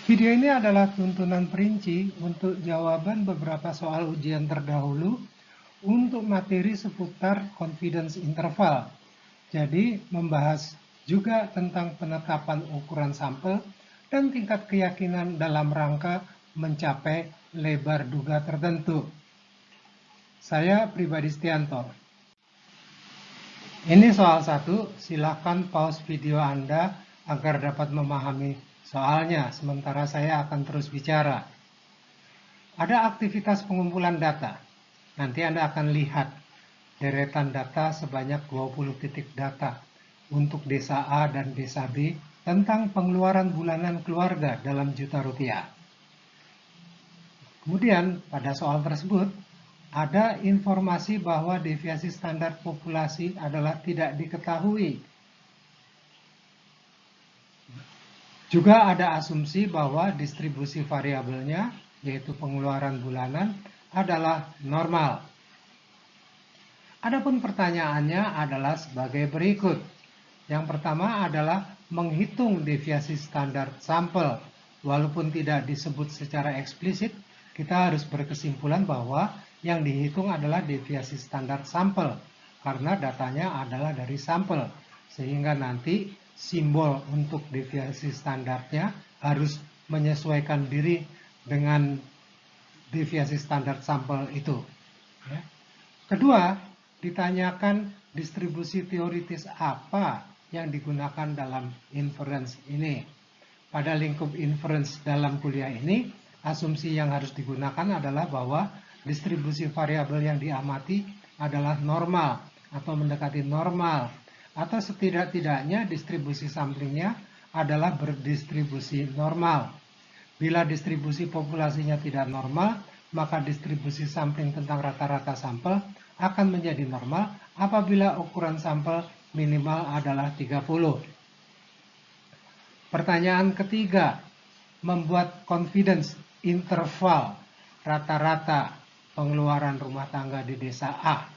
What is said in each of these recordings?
Video ini adalah tuntunan perinci untuk jawaban beberapa soal ujian terdahulu untuk materi seputar confidence interval. Jadi, membahas juga tentang penetapan ukuran sampel dan tingkat keyakinan dalam rangka mencapai lebar duga tertentu. Saya Pribadi Stianto. Ini soal 1, silakan pause video Anda agar dapat memahami soalnya, sementara saya akan terus bicara. Ada aktivitas pengumpulan data. Nanti Anda akan lihat deretan data sebanyak 20 titik data untuk desa A dan desa B tentang pengeluaran bulanan keluarga dalam juta rupiah. Kemudian pada soal tersebut ada informasi bahwa deviasi standar populasi adalah tidak diketahui. Juga ada asumsi bahwa distribusi variabelnya, yaitu pengeluaran bulanan, adalah normal. Adapun pertanyaannya adalah sebagai berikut. Yang pertama adalah menghitung deviasi standar sampel. Walaupun tidak disebut secara eksplisit, kita harus berkesimpulan bahwa yang dihitung adalah deviasi standar sampel, karena datanya adalah dari sampel. Sehingga nanti simbol untuk deviasi standarnya harus menyesuaikan diri dengan deviasi standar sampel itu. Kedua, ditanyakan distribusi teoritis apa yang digunakan dalam inference ini. Pada lingkup inference dalam kuliah ini, asumsi yang harus digunakan adalah bahwa distribusi variabel yang diamati adalah normal atau mendekati normal, atau setidak-tidaknya distribusi samplingnya adalah berdistribusi normal. Bila distribusi populasinya tidak normal, maka distribusi sampling tentang rata-rata sampel akan menjadi normal apabila ukuran sampel minimal adalah 30. Pertanyaan ketiga, membuat confidence interval rata-rata pengeluaran rumah tangga di desa A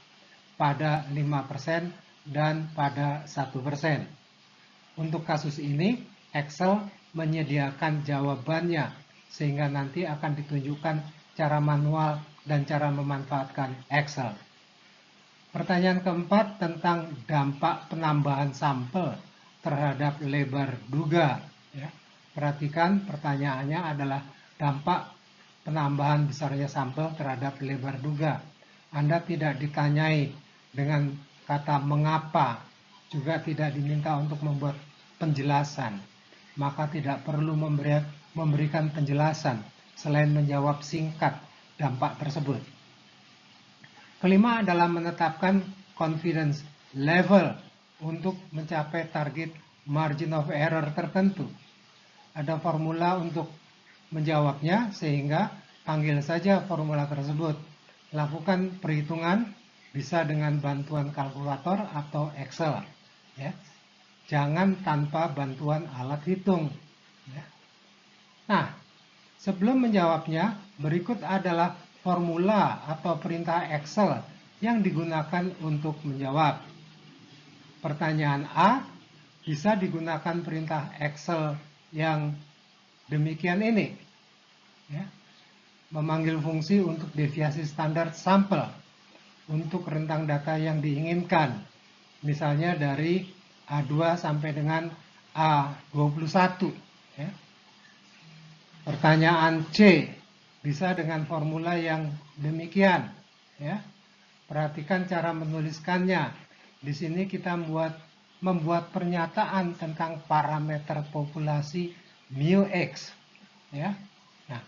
pada 5% dan pada 1%. Untuk kasus ini, Excel menyediakan jawabannya, sehingga nanti akan ditunjukkan cara manual dan cara memanfaatkan Excel. Pertanyaan keempat tentang dampak penambahan sampel terhadap lebar duga. Perhatikan pertanyaannya adalah dampak penambahan besarnya sampel terhadap lebar duga. Anda tidak ditanyai dengan kata mengapa, juga tidak diminta untuk membuat penjelasan. Maka tidak perlu memberikan penjelasan selain menjawab singkat dampak tersebut. Kelima adalah menetapkan confidence level untuk mencapai target margin of error tertentu. Ada formula untuk menjawabnya, sehingga panggil saja formula tersebut. Lakukan perhitungan bisa dengan bantuan kalkulator atau Excel. Jangan tanpa bantuan alat hitung. Nah, sebelum menjawabnya, berikut adalah formula atau perintah Excel yang digunakan untuk menjawab. Pertanyaan A bisa digunakan perintah Excel yang demikian ini. Memanggil fungsi untuk deviasi standar sampel untuk rentang data yang diinginkan. Misalnya dari A2 sampai dengan A21. Pertanyaan C bisa dengan formula yang demikian. Perhatikan cara menuliskannya. Di sini kita membuat pernyataan tentang parameter populasi mu X. Nah,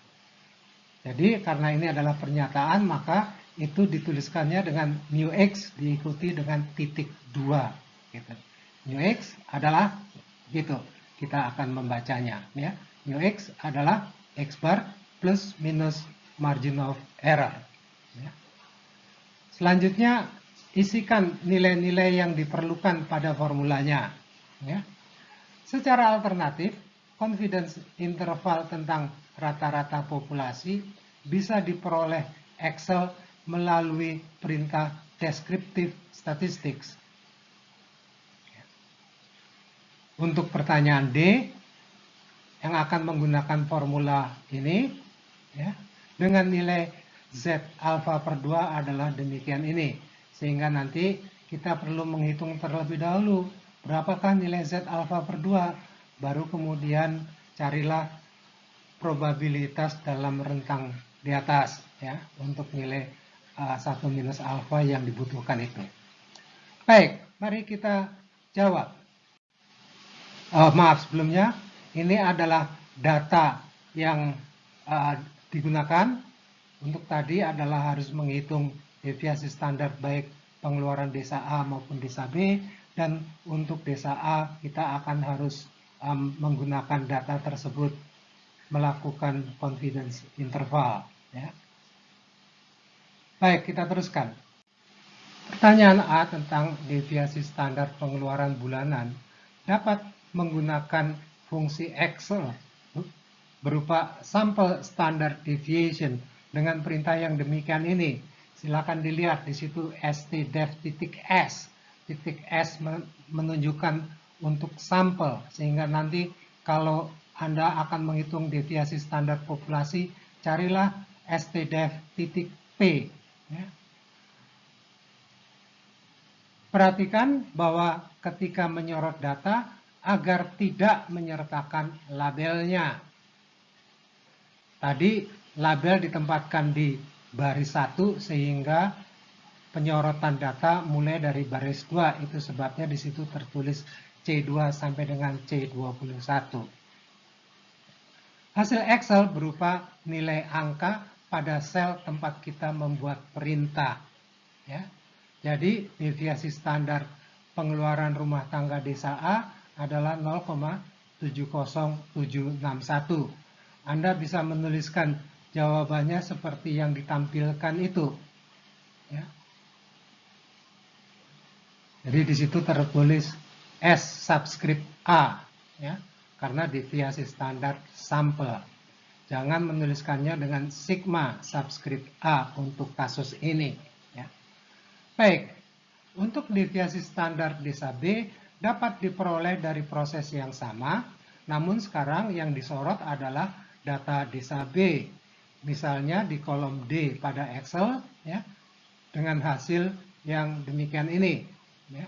jadi karena ini adalah pernyataan, maka itu dituliskannya dengan mu X diikuti dengan titik 2. Mu X adalah gitu. Kita akan membacanya. Mu X adalah X bar plus minus margin of error. Selanjutnya, isikan nilai-nilai yang diperlukan pada formulanya. Secara alternatif, confidence interval tentang rata-rata populasi bisa diperoleh Excel melalui perintah descriptive statistics. Untuk pertanyaan D, yang yang akan menggunakan formula ini, ya, dengan nilai Z alfa per 2 adalah demikian ini. Sehingga nanti kita perlu menghitung terlebih dahulu berapakah nilai Z alfa per 2, baru kemudian carilah probabilitas dalam rentang di atas, ya, untuk nilai 1 minus alfa yang dibutuhkan itu. Baik, mari kita jawab. Maaf, sebelumnya ini adalah data yang digunakan. Untuk tadi adalah harus menghitung deviasi standar baik pengeluaran desa A maupun desa B, dan untuk desa A kita akan harus menggunakan data tersebut melakukan confidence interval, ya. Baik, kita teruskan. Pertanyaan A tentang deviasi standar pengeluaran bulanan dapat menggunakan fungsi Excel berupa sample standard deviation dengan perintah yang demikian ini. Silakan dilihat di situ stdef.s. Titik S menunjukkan untuk sampel, sehingga nanti kalau Anda akan menghitung deviasi standar populasi, carilah stdef.p. Ya. Perhatikan bahwa ketika menyorot data, agar tidak menyertakan labelnya. Tadi label ditempatkan di baris 1 sehingga penyorotan data mulai dari baris 2. Itu sebabnya di situ tertulis C2 sampai dengan C21. Hasil Excel berupa nilai angka pada sel tempat kita membuat perintah, ya. Jadi deviasi standar pengeluaran rumah tangga desa A adalah 0,70761. Anda bisa menuliskan jawabannya seperti yang ditampilkan itu, ya. Jadi di situ tertulis S subscript A, ya, karena deviasi standar sampel. Jangan menuliskannya dengan sigma subscript A untuk kasus ini, ya. Baik, untuk deviasi standar desa B dapat diperoleh dari proses yang sama, namun sekarang yang disorot adalah data desa B. Misalnya di kolom D pada Excel, ya, dengan hasil yang demikian ini, ya.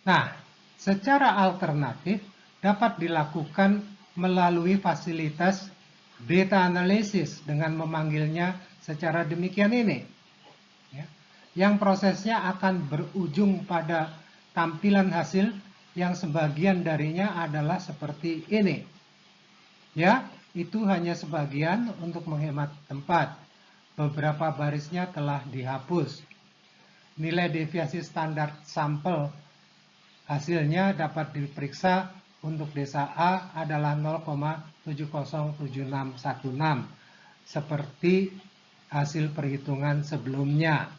Nah, secara alternatif dapat dilakukan melalui fasilitas data analysis dengan memanggilnya secara demikian ini, ya, yang prosesnya akan berujung pada tampilan hasil yang sebagian darinya adalah seperti ini. Ya, itu hanya sebagian untuk menghemat tempat. Beberapa barisnya telah dihapus. Nilai deviasi standar sampel hasilnya dapat diperiksa untuk desa A adalah 0,707616 seperti hasil perhitungan sebelumnya.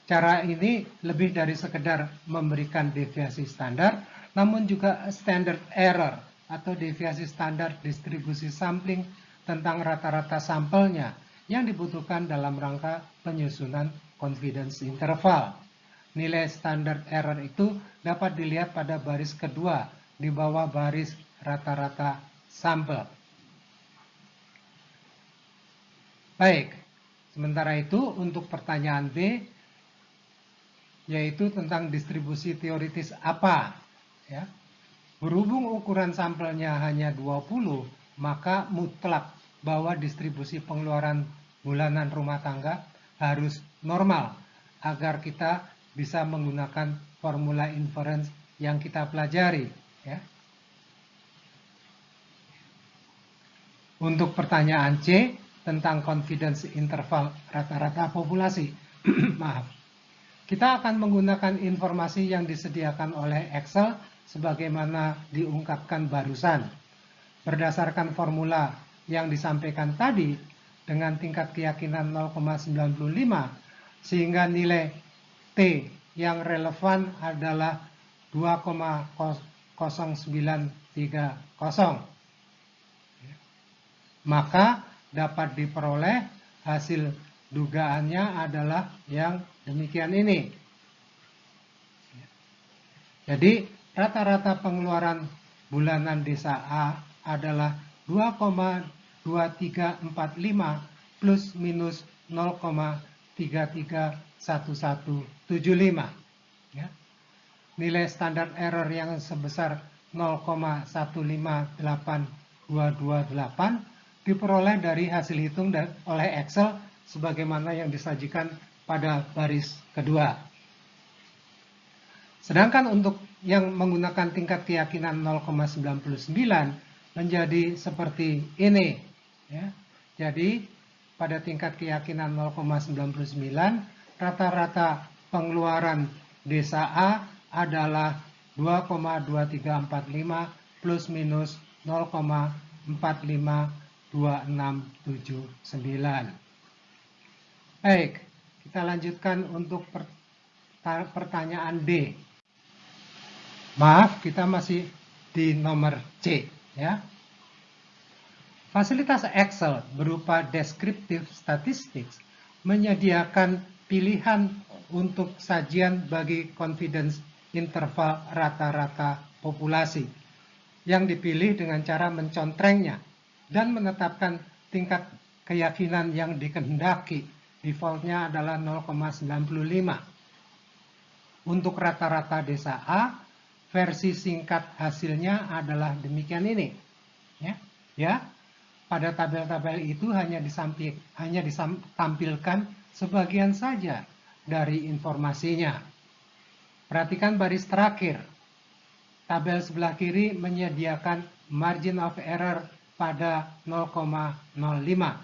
Cara ini lebih dari sekedar memberikan deviasi standar, namun juga standard error atau deviasi standar distribusi sampling tentang rata-rata sampelnya yang dibutuhkan dalam rangka penyusunan confidence interval. Nilai standard error itu dapat dilihat pada baris kedua di bawah baris rata-rata sampel. Baik, sementara itu untuk pertanyaan B, yaitu tentang distribusi teoritis apa, ya. Berhubung ukuran sampelnya hanya 20, maka mutlak bahwa distribusi pengeluaran bulanan rumah tangga harus normal agar kita bisa menggunakan formula inference yang kita pelajari, ya. Untuk pertanyaan C tentang confidence interval rata-rata populasi, maaf, kita akan menggunakan informasi yang disediakan oleh Excel sebagaimana diungkapkan barusan. Berdasarkan formula yang disampaikan tadi dengan tingkat keyakinan 0,95, sehingga nilai T yang relevan adalah 2,0930. Maka dapat diperoleh hasil dugaannya adalah yang demikian ini. Jadi rata-rata pengeluaran bulanan desa A adalah 2,2345 plus minus 0,331175. Ya. Nilai standar error yang sebesar 0,158228 diperoleh dari hasil hitung oleh Excel sebagaimana yang disajikan pada baris kedua. Sedangkan untuk yang menggunakan tingkat keyakinan 0,99 menjadi seperti ini. Ya. Jadi pada tingkat keyakinan 0,99 rata-rata pengeluaran desa A adalah 2,2345 plus minus 0,452679. Baik, kita lanjutkan untuk pertanyaan D. Maaf, kita masih di nomor C, ya. Fasilitas Excel berupa descriptive statistics menyediakan pilihan untuk sajian bagi confidence interval rata-rata populasi yang dipilih dengan cara mencontrengnya dan menetapkan tingkat keyakinan yang dikehendaki. Defaultnya adalah 0,95. Untuk rata-rata desa A, versi singkat hasilnya adalah demikian ini. Ya, pada tabel-tabel itu hanya ditampilkan sebagian saja dari informasinya. Perhatikan baris terakhir. Tabel sebelah kiri menyediakan margin of error pada 0,05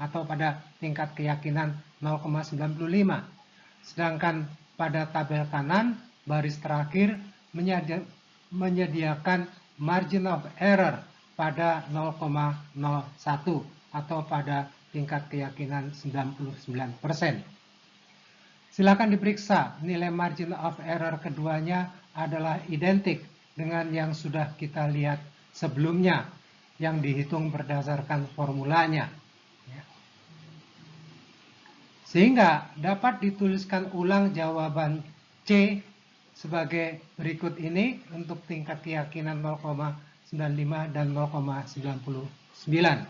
atau pada tingkat keyakinan 0,95. Sedangkan pada tabel kanan, baris terakhir menyediakan margin of error pada 0,01 atau pada tingkat keyakinan 99%. Silakan diperiksa nilai margin of error keduanya adalah identik dengan yang sudah kita lihat sebelumnya yang dihitung berdasarkan formulanya. Sehingga dapat dituliskan ulang jawaban C sebagai berikut ini untuk tingkat keyakinan 0,95 dan 0,99.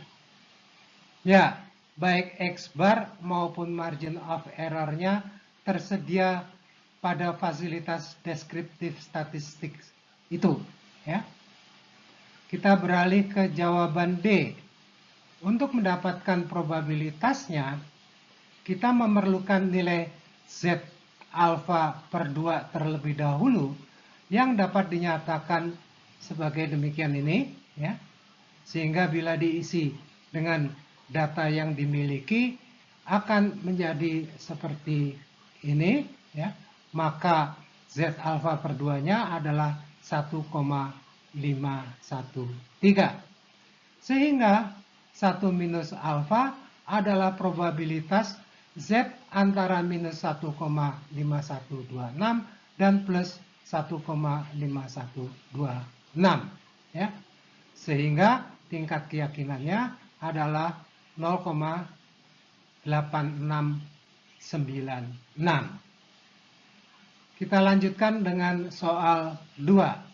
Ya, baik X bar maupun margin of error-nya tersedia pada fasilitas descriptive statistics itu. Ya. Kita beralih ke jawaban D. Untuk mendapatkan probabilitasnya, kita memerlukan nilai Z alfa per 2 terlebih dahulu yang dapat dinyatakan sebagai demikian ini, ya. Sehingga bila diisi dengan data yang dimiliki akan menjadi seperti ini, ya. Maka Z alfa per 2-nya adalah 1,513. Sehingga 1 minus alfa adalah probabilitas Z antara minus 1,5126 dan plus 1,5126. Ya. Sehingga tingkat keyakinannya adalah 0,8696. Kita lanjutkan dengan soal 2.